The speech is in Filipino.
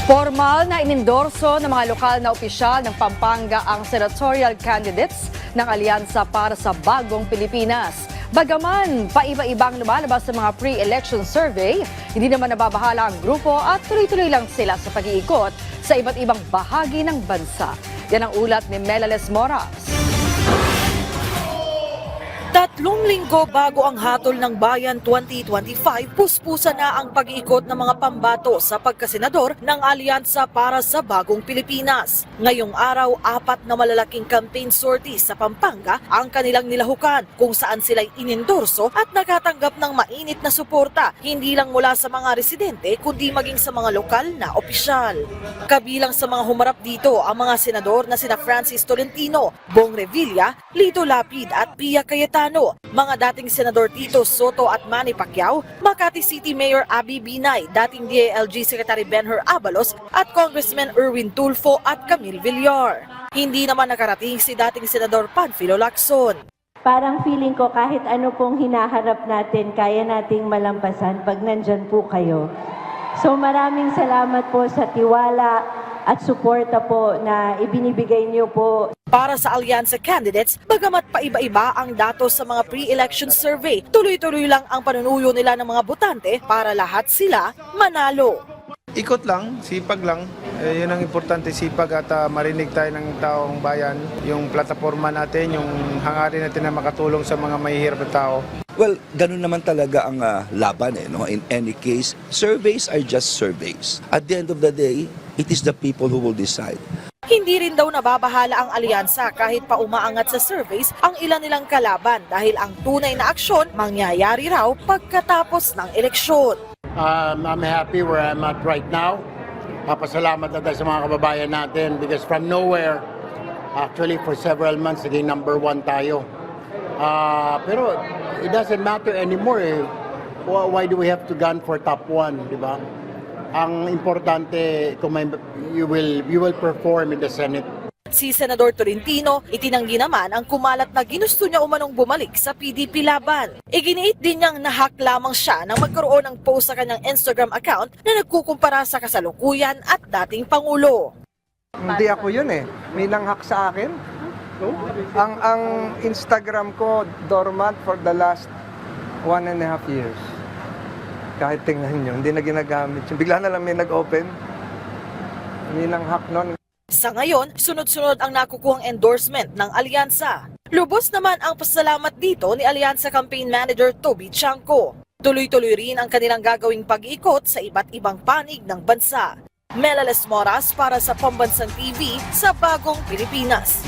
Formal na inendorso ng mga lokal na opisyal ng Pampanga ang senatorial candidates ng Alyansa para sa Bagong Pilipinas. Bagaman paiba-ibang lumalabas sa mga pre-election survey, hindi naman nababahala ang grupo at tuloy-tuloy lang sila sa pag-iikot sa iba't ibang bahagi ng bansa. Yan ang ulat ni Melales Moras. 3 linggo bago ang hatol ng Bayan 2025, puspusa na ang pag-iikot ng mga pambato sa pagkasenador ng Alyansa para sa Bagong Pilipinas. Ngayong araw, 4 na malalaking campaign sorties sa Pampanga ang kanilang nilahukan kung saan sila'y inendorso at nakatanggap ng mainit na suporta, hindi lang mula sa mga residente kundi maging sa mga lokal na opisyal. Kabilang sa mga humarap dito ang mga senador na sina Francis Tolentino, Bong Revilla, Lito Lapid at Pia Cayetano, mga dating Senador Tito Soto at Manny Pacquiao, Makati City Mayor Abby Binay, dating DILG Secretary Benhur Abalos at Congressman Erwin Tulfo at Camille Villar. Hindi naman nakarating si dating Senador Panfilo Lacson. Parang feeling ko kahit ano pong hinaharap natin, kaya nating malampasan pag nandyan po kayo. So maraming salamat po sa tiwala at suporta po na ibinibigay niyo po. Para sa Alyansa candidates, bagamat paiba-iba ang datos sa mga pre-election survey, tuloy-tuloy lang ang panunuyo nila ng mga botante para lahat sila manalo. Ikot lang, sipag lang. Yun ang importante, sipag at marinig tayo ng taong bayan. Yung plataforma natin, yung hangarin natin na makatulong sa mga mahihirap na tao. Well, ganun naman talaga ang laban no? In any case, surveys are just surveys. At the end of the day, it is the people who will decide. Hindi rin daw nababahala ang alyansa kahit pa umaangat sa surveys ang ilan nilang kalaban dahil ang tunay na aksyon mangyayari raw pagkatapos ng eleksyon. I'm happy where I'm at right now. Papasalamat na tayo sa mga kababayan natin because from nowhere, actually for several months, naging number 1 tayo. Pero it doesn't matter anymore. Why do we have to gun for top 1, di ba? Ang importante, you will perform in the Senate. Si Senador Tolentino, itinanggi naman ang kumalat na ginusto niya umanong bumalik sa PDP laban. Iginiit din niyang nahack lamang siya nang magkaroon ng post sa kanyang Instagram account na nagkukumpara sa kasalukuyan at dating Pangulo. Hindi ako yun eh. May nanghak sa akin. Ang Instagram ko dormant for the last 1.5 years. Kahit tingnan nyo, hindi na ginagamit. Bigla na lang may nag-open. May nanghak nun. Sa ngayon, sunod-sunod ang nakukuhang endorsement ng Alyansa. Lubos naman ang pasalamat dito ni Alyansa Campaign Manager Toby Chanco. Tuloy-tuloy rin ang kanilang gagawing pag-iikot sa iba't ibang panig ng bansa. Melales Moras para sa Pambansang TV sa Bagong Pilipinas.